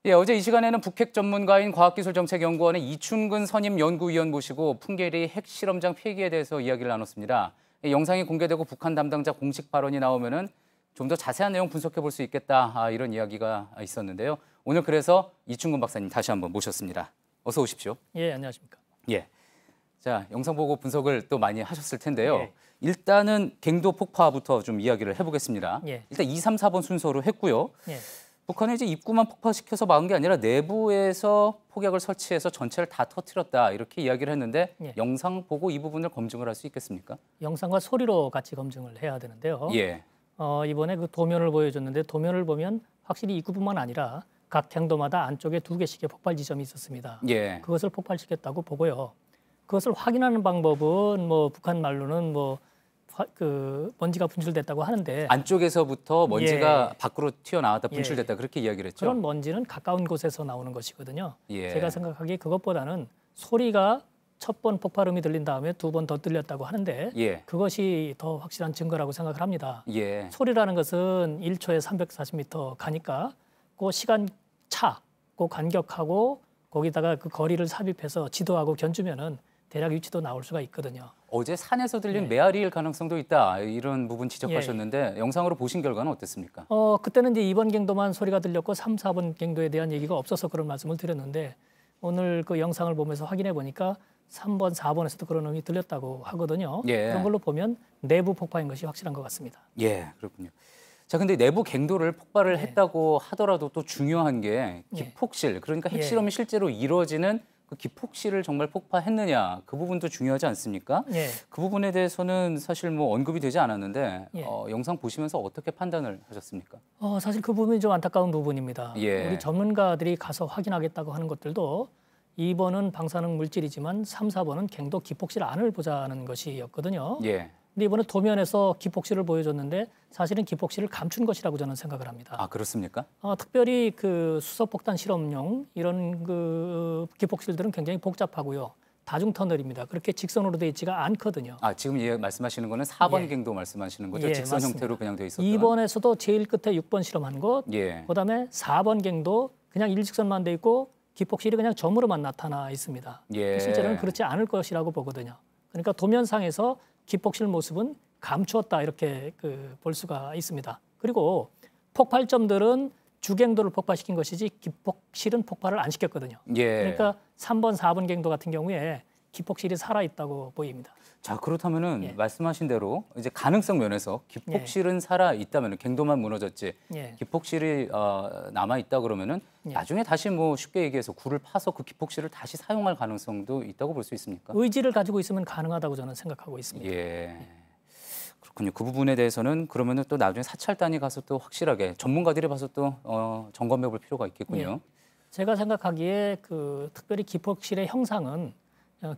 예, 어제 이 시간에는 북핵 전문가인 과학기술정책연구원의 이춘근 선임 연구위원 모시고 풍계리 핵실험장 폐기에 대해서 이야기를 나눴습니다. 영상이 공개되고 북한 담당자 공식 발언이 나오면은 좀 더 자세한 내용 분석해 볼 수 있겠다, 이런 이야기가 있었는데요. 오늘 그래서 이춘근 박사님 다시 한번 모셨습니다. 어서 오십시오. 예, 안녕하십니까. 예. 자, 영상 보고 분석을 또 많이 하셨을 텐데요. 예. 일단은 갱도 폭파부터 좀 이야기를 해보겠습니다. 예. 일단 2, 3, 4번 순서로 했고요. 예. 북한은 이제 입구만 폭파시켜서 막은 게 아니라 내부에서 폭약을 설치해서 전체를 다 터뜨렸다, 이렇게 이야기를 했는데 예. 영상 보고 이 부분을 검증을 할 수 있겠습니까? 영상과 소리로 같이 검증을 해야 되는데요. 예. 이번에 그 도면을 보여줬는데 도면을 보면 확실히 입구뿐만 아니라 각 갱도마다 안쪽에 2개씩의 폭발 지점이 있었습니다. 예. 그것을 폭발시켰다고 보고요. 그것을 확인하는 방법은 뭐 북한 말로는 그 먼지가 분출됐다고 하는데 안쪽에서부터 먼지가 예. 밖으로 튀어나왔다, 분출됐다, 그렇게 이야기를 했죠. 그런 먼지는 가까운 곳에서 나오는 것이거든요. 예. 제가 생각하기에 그것보다는 소리가 첫 번 폭발음이 들린 다음에 2번 더 들렸다고 하는데 예. 그것이 더 확실한 증거라고 생각을 합니다. 예. 소리라는 것은 1초에 340m 가니까 그 시간 차, 그 간격하고 거기다가 그 거리를 삽입해서 지도하고 견주면은 대략 위치도 나올 수가 있거든요. 어제 산에서 들린 예. 메아리일 가능성도 있다, 이런 부분 지적하셨는데 영상으로 보신 결과는 어땠습니까? 그때는 이제 2번 갱도만 소리가 들렸고 3, 4번 갱도에 대한 얘기가 없어서 그런 말씀을 드렸는데 오늘 그 영상을 보면서 확인해 보니까 3번, 4번에서도 그런 음이 들렸다고 하거든요. 예. 그런 걸로 보면 내부 폭파인 것이 확실한 것 같습니다. 예, 그렇군요. 자, 근데 내부 갱도를 폭발을 예. 했다고 하더라도 또 중요한 게 기폭실, 그러니까 핵실험이 실제로 이루어지는 그 기폭실을 정말 폭파했느냐, 그 부분도 중요하지 않습니까? 예. 그 부분에 대해서는 사실 뭐 언급이 되지 않았는데 예. 영상 보시면서 어떻게 판단을 하셨습니까? 사실 그 부분이 좀 안타까운 부분입니다. 예. 우리 전문가들이 가서 확인하겠다고 하는 것들도 2번은 방사능 물질이지만 3, 4번은 갱도 기폭실 안을 보자는 것이었거든요. 예. 근데 이번에 도면에서 기폭실을 보여줬는데 사실은 기폭실을 감춘 것이라고 저는 생각을 합니다. 아, 그렇습니까? 특별히 그 수소폭탄 실험용 이런 그 기폭실들은 굉장히 복잡하고요. 다중 터널입니다. 그렇게 직선으로 되어 있지가 않거든요. 아, 지금 말씀하시는 거는 4번 예. 갱도 말씀하시는 거죠? 예, 직선 맞습니다. 형태로 그냥 돼 있었던. 2번에서도 제일 끝에 6번 실험한 것, 예. 그다음에 4번 갱도 그냥 일직선만 돼 있고 기폭실이 그냥 점으로만 나타나 있습니다. 예. 실제로는 그렇지 않을 것이라고 보거든요. 그러니까 도면상에서 기폭실 모습은 감추었다, 이렇게 볼 수가 있습니다. 그리고 폭발점들은 주갱도를 폭발시킨 것이지 기폭실은 폭발을 안 시켰거든요. 예. 그러니까 3번, 4번 갱도 같은 경우에 기폭실이 살아있다고 보입니다. 자, 그렇다면은 예. 말씀하신 대로 이제 가능성 면에서 기폭실은 살아 있다면, 갱도만 무너졌지 예. 기폭실이 남아 있다 그러면은 예. 나중에 다시 뭐 쉽게 얘기해서 굴을 파서 그 기폭실을 다시 사용할 가능성도 있다고 볼 수 있습니까? 의지를 가지고 있으면 가능하다고 저는 생각하고 있습니다. 예. 그렇군요. 그 부분에 대해서는 그러면은 또 나중에 사찰단이 가서 또 확실하게 전문가들이 봐서 또 점검해 볼 필요가 있겠군요. 제가 생각하기에 그 특별히 기폭실의 형상은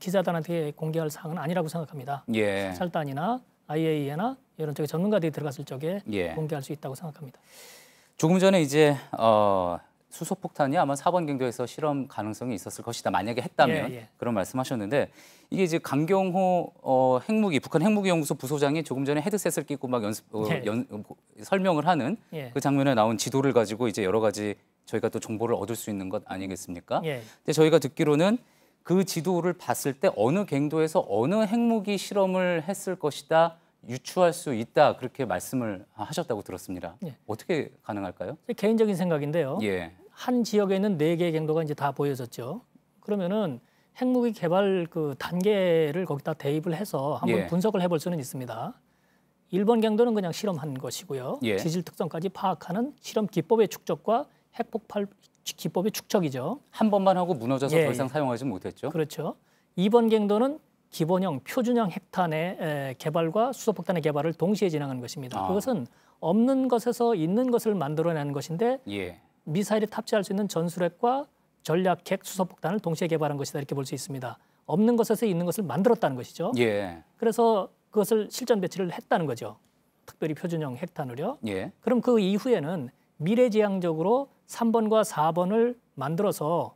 기자단한테 공개할 사항은 아니라고 생각합니다. 예. 사찰단이나 IAEA나 이런 쪽에 전문가들이 들어갔을 적에 예. 공개할 수 있다고 생각합니다. 조금 전에 이제 수소폭탄이 아마 4번 갱도에서 실험 가능성이 있었을 것이다, 만약에 했다면. 예. 그런 말씀하셨는데 이게 이제 강경호 북한 핵무기연구소 부소장이 조금 전에 헤드셋을 끼고 막 설명을 하는 예. 그 장면에 나온 지도를 가지고 이제 여러 가지 저희가 또 정보를 얻을 수 있는 것 아니겠습니까? 예. 근데 저희가 듣기로는 그 지도를 봤을 때 어느 갱도에서 어느 핵무기 실험을 했을 것이다, 유추할 수 있다, 그렇게 말씀을 하셨다고 들었습니다. 예. 어떻게 가능할까요? 제 개인적인 생각인데요. 예. 한 지역에 있는 4개의 갱도가 이제 다 보여졌죠. 그러면은 핵무기 개발 그 단계를 거기다 대입을 해서 한번 예. 분석을 해볼 수는 있습니다. 1번 갱도는 그냥 실험한 것이고요. 예. 지질 특성까지 파악하는 실험 기법의 축적과 핵폭발 기법의 축적이죠. 한 번만 하고 무너져서 예, 더 이상 사용하지 못했죠. 그렇죠. 2번 갱도는 기본형, 표준형 핵탄의 개발과 수소폭탄의 개발을 동시에 진행하는 것입니다. 그것은 없는 것에서 있는 것을 만들어내는 것인데 예. 미사일에 탑재할 수 있는 전술핵과 전략핵, 수소폭탄을 동시에 개발한 것이다, 이렇게 볼 수 있습니다. 없는 것에서 있는 것을 만들었다는 것이죠. 예. 그래서 그것을 실전 배치를 했다는 거죠. 특별히 표준형 핵탄을요. 예. 그럼 그 이후에는 미래지향적으로 3번과 4번을 만들어서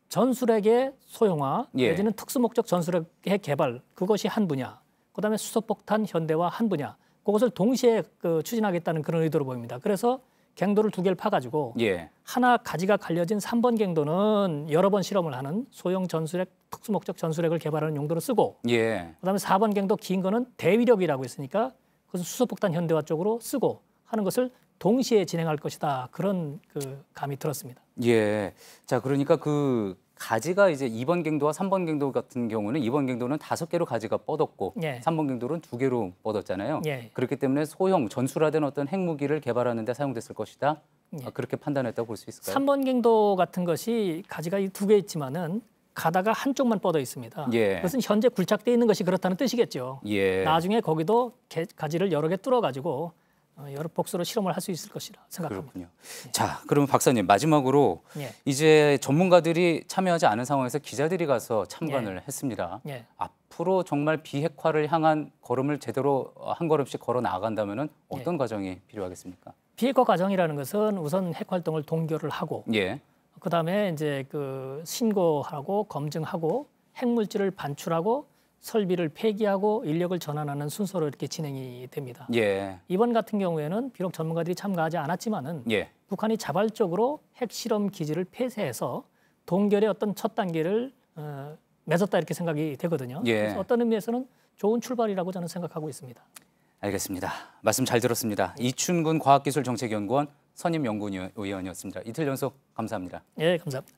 전술핵의 소형화, 내지는 특수목적 전술핵의 개발, 그것이 한 분야. 그다음에 수소폭탄 현대화 한 분야. 그것을 동시에 추진하겠다는 그런 의도로 보입니다. 그래서 갱도를 2개를 파가지고 예. 하나 가지가 갈려진 3번 갱도는 여러 번 실험을 하는 소형 전술핵 특수목적 전술핵을 개발하는 용도로 쓰고 예. 그다음에 4번 갱도 긴 거는 대위력이라고 했으니까 그것은 수소폭탄 현대화 쪽으로 쓰고 하는 것을 동시에 진행할 것이다. 그런 그 감이 들었습니다. 예. 자, 그러니까 그 가지가 이제 2번 갱도와 3번 갱도 같은 경우는 2번 갱도는 5개로 가지가 뻗었고 예. 3번 갱도는 2개로 뻗었잖아요. 예. 그렇기 때문에 소형 전술화된 어떤 핵무기를 개발하는 데 사용됐을 것이다. 예. 그렇게 판단했다고 볼 수 있을까요? 3번 갱도 같은 것이 가지가 2개 있지만은 가다가 한쪽만 뻗어 있습니다. 예. 그것은 현재 굴착돼 있는 것이 그렇다는 뜻이겠죠. 예. 나중에 거기도 가지를 여러 개 뚫어 가지고 여러 복수로 실험을 할 수 있을 것이라 생각합니다. 그렇군요. 자, 그러면 박사님 마지막으로 예. 이제 전문가들이 참여하지 않은 상황에서 기자들이 가서 참관을 했습니다. 예. 앞으로 정말 비핵화를 향한 걸음을 제대로 한 걸음씩 걸어 나아간다면은 어떤 과정이 필요하겠습니까? 비핵화 과정이라는 것은 우선 핵 활동을 동결을 하고 예. 그다음에 이제 그 신고하고 검증하고 핵물질을 반출하고 설비를 폐기하고 인력을 전환하는 순서로 이렇게 진행이 됩니다. 예. 이번 같은 경우에는 비록 전문가들이 참가하지 않았지만은 예. 북한이 자발적으로 핵실험 기지를 폐쇄해서 동결의 어떤 첫 단계를 맺었다 이렇게 생각이 되거든요. 예. 그래서 어떤 의미에서는 좋은 출발이라고 저는 생각하고 있습니다. 알겠습니다. 말씀 잘 들었습니다. 이춘근 과학기술정책연구원 선임 연구위원이었습니다. 이틀 연속 감사합니다. 예, 감사합니다.